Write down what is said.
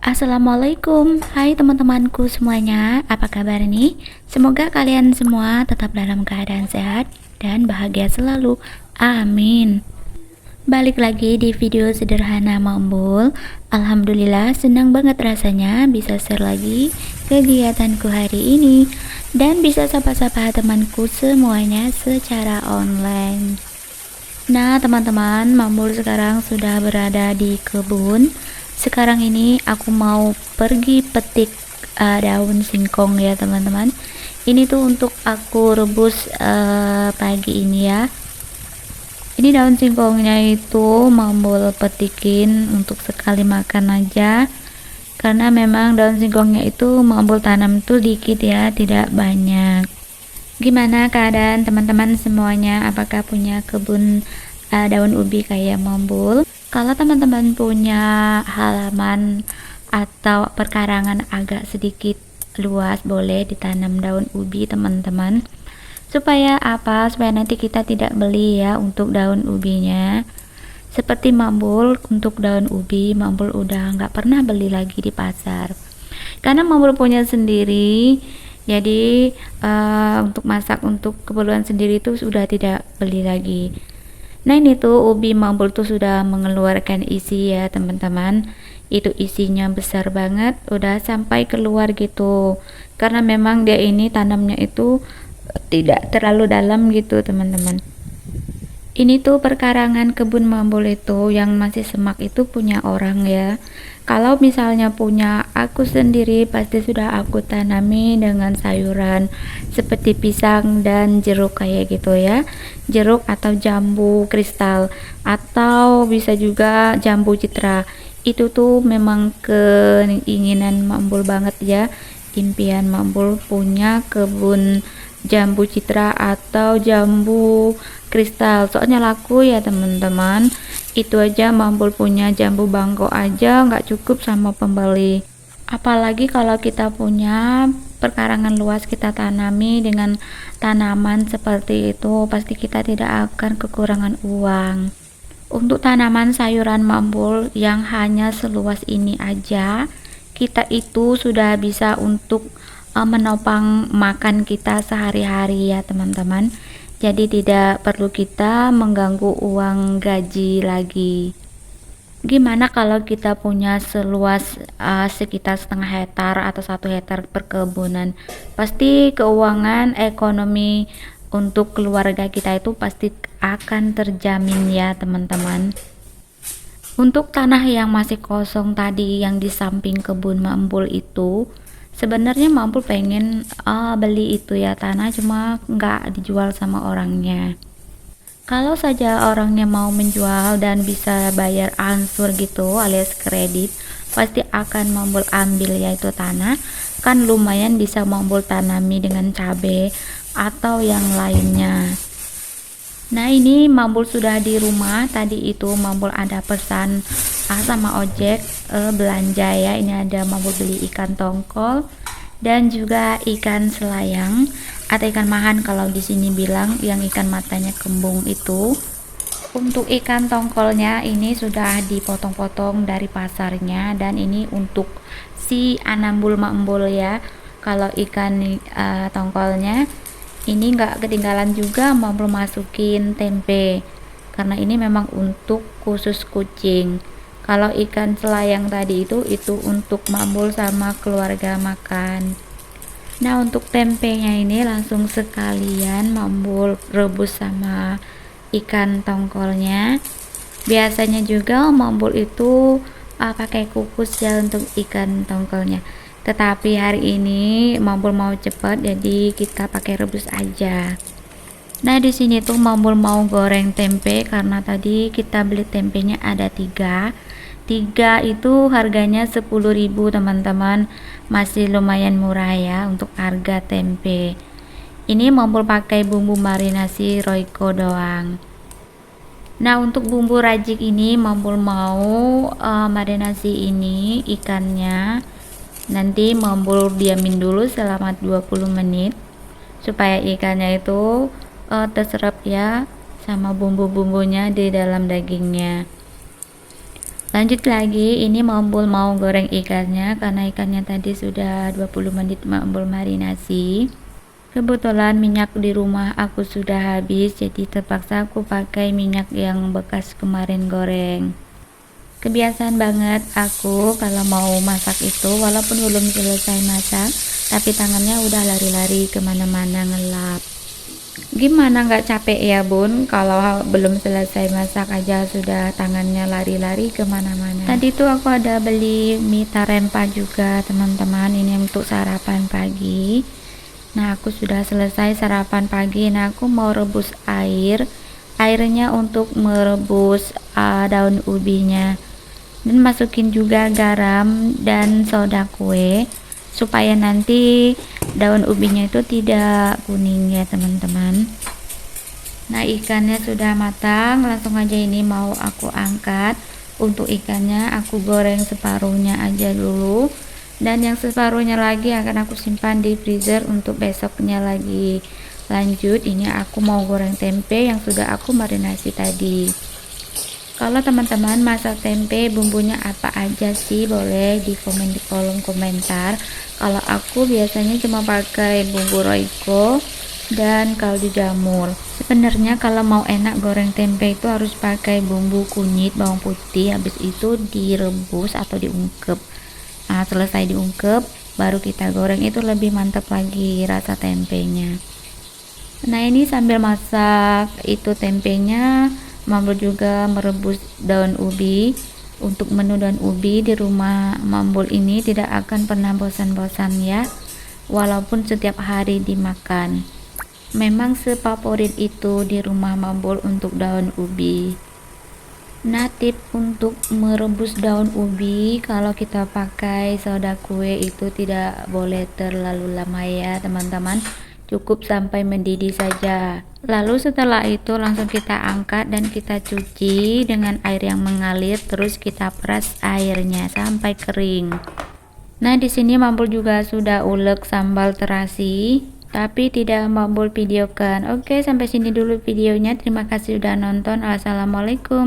Assalamualaikum, hai teman-temanku semuanya, apa kabar nih? Semoga kalian semua tetap dalam keadaan sehat dan bahagia selalu, amin. Balik lagi di video sederhana Mambul. Alhamdulillah senang banget rasanya bisa share lagi kegiatanku hari ini dan bisa sapa-sapa temanku semuanya secara online. Nah teman-teman, Mambul sekarang sudah berada di kebun. Sekarang ini aku mau pergi petik daun singkong ya teman-teman. Ini tuh untuk aku rebus pagi ini ya. Ini daun singkongnya itu Mambul petikin untuk sekali makan aja, karena memang daun singkongnya itu Mambul tanam tuh dikit ya, tidak banyak. Gimana keadaan teman-teman semuanya? Apakah punya kebun daun ubi kayak Mambul? Kalau teman-teman punya halaman atau perkarangan agak sedikit luas, boleh ditanam daun ubi teman-teman. Supaya apa? Supaya nanti kita tidak beli ya untuk daun ubinya. Seperti Mambul, untuk daun ubi Mambul udah nggak pernah beli lagi di pasar, karena Mambul punya sendiri. Jadi untuk masak untuk keperluan sendiri itu sudah tidak beli lagi. Nah ini tuh ubi Mambul tuh sudah mengeluarkan isi ya teman-teman. Itu isinya besar banget, udah sampai keluar gitu, karena memang dia ini tanamnya itu tidak terlalu dalam gitu teman-teman. Ini tuh perkarangan kebun Mambul itu yang masih semak itu punya orang ya. Kalau misalnya punya aku sendiri pasti sudah aku tanami dengan sayuran seperti pisang dan jeruk kayak gitu ya. Jeruk atau jambu kristal atau bisa juga jambu citra. Itu tuh memang keinginan Mambul banget ya. Impian Mambul punya kebun jambu citra atau jambu kristal, soalnya laku ya teman-teman. Itu aja Mambul punya jambu bangko aja nggak cukup sama pembeli, apalagi kalau kita punya perkarangan luas kita tanami dengan tanaman seperti itu, pasti kita tidak akan kekurangan uang. Untuk tanaman sayuran Mambul yang hanya seluas ini aja, kita itu sudah bisa untuk menopang makan kita sehari-hari ya teman-teman. Jadi tidak perlu kita mengganggu uang gaji lagi. Gimana kalau kita punya seluas sekitar setengah hektar atau 1 hektar perkebunan? Pasti keuangan ekonomi untuk keluarga kita itu pasti akan terjamin ya teman-teman. Untuk tanah yang masih kosong tadi yang di samping kebun Mambul itu, sebenarnya Mambul pengen beli itu ya tanah, cuma nggak dijual sama orangnya. Kalau saja orangnya mau menjual dan bisa bayar ansur gitu alias kredit, pasti akan Mambul ambil yaitu tanah, kan lumayan bisa Mambul tanami dengan cabai atau yang lainnya. Nah ini Mambul sudah di rumah. Tadi itu Mambul ada pesan sama ojek belanja ya. Ini ada Mambul beli ikan tongkol dan juga ikan selayang atau ikan mahan kalau di sini bilang, yang ikan matanya kembung itu. Untuk ikan tongkolnya ini sudah dipotong-potong dari pasarnya, dan ini untuk si anambul mambul ya. Kalau ikan tongkolnya ini nggak ketinggalan juga Mambul masukin tempe, karena ini memang untuk khusus kucing. Kalau ikan selayang tadi itu untuk Mambul sama keluarga makan. Nah untuk tempenya ini langsung sekalian Mambul rebus sama ikan tongkolnya. Biasanya juga Mambul itu pakai kukus ya untuk ikan tongkolnya, tetapi hari ini Mambul mau cepat jadi kita pakai rebus aja. Nah di sini tuh Mambul mau goreng tempe, karena tadi kita beli tempenya ada tiga itu harganya 10.000 teman-teman, masih lumayan murah ya untuk harga tempe. Ini Mambul pakai bumbu marinasi Royco doang. Nah untuk bumbu rajik ini Mambul mau marinasi ini ikannya. Nanti Mambul diamin dulu selama 20 menit supaya ikannya itu terserap ya sama bumbu-bumbunya di dalam dagingnya. Lanjut lagi, ini Mambul mau goreng ikannya karena ikannya tadi sudah 20 menit Mambul marinasi. Kebetulan minyak di rumah aku sudah habis, jadi terpaksa aku pakai minyak yang bekas kemarin goreng. Kebiasaan banget aku kalau mau masak itu, walaupun belum selesai masak, tapi tangannya udah lari-lari kemana-mana ngelap. Gimana nggak capek ya bun, kalau belum selesai masak aja sudah tangannya lari-lari kemana-mana. Tadi tuh aku ada beli mie tarempa juga teman-teman, ini untuk sarapan pagi. Nah aku sudah selesai sarapan pagi. Nah aku mau rebus airnya untuk merebus daun ubinya, dan masukin juga garam dan soda kue supaya nanti daun ubinya itu tidak kuning ya teman-teman. Nah ikannya sudah matang, langsung aja ini mau aku angkat. Untuk ikannya aku goreng separuhnya aja dulu, dan yang separuhnya lagi akan aku simpan di freezer untuk besoknya lagi. Lanjut, ini aku mau goreng tempe yang sudah aku marinasi tadi. Kalau teman-teman masak tempe bumbunya apa aja sih, boleh di komen di kolom komentar. Kalau aku biasanya cuma pakai bumbu roiko dan kaldu jamur. Sebenarnya kalau mau enak goreng tempe itu harus pakai bumbu kunyit, bawang putih, habis itu direbus atau diungkep. Nah selesai diungkep baru kita goreng, itu lebih mantap lagi rasa tempenya. Nah ini sambil masak itu tempenya, Mambul juga merebus daun ubi. Untuk menu daun ubi di rumah Mambul ini tidak akan pernah bosan-bosan ya, walaupun setiap hari dimakan. Memang sefavorit itu di rumah Mambul untuk daun ubi. Nah tip untuk merebus daun ubi, kalau kita pakai soda kue itu tidak boleh terlalu lama ya teman-teman, cukup sampai mendidih saja. Lalu setelah itu langsung kita angkat dan kita cuci dengan air yang mengalir, terus kita peras airnya sampai kering. Nah di sini Mambul juga sudah ulek sambal terasi, tapi tidak Mambul videokan. Oke, sampai sini dulu videonya. Terima kasih sudah nonton. Assalamualaikum.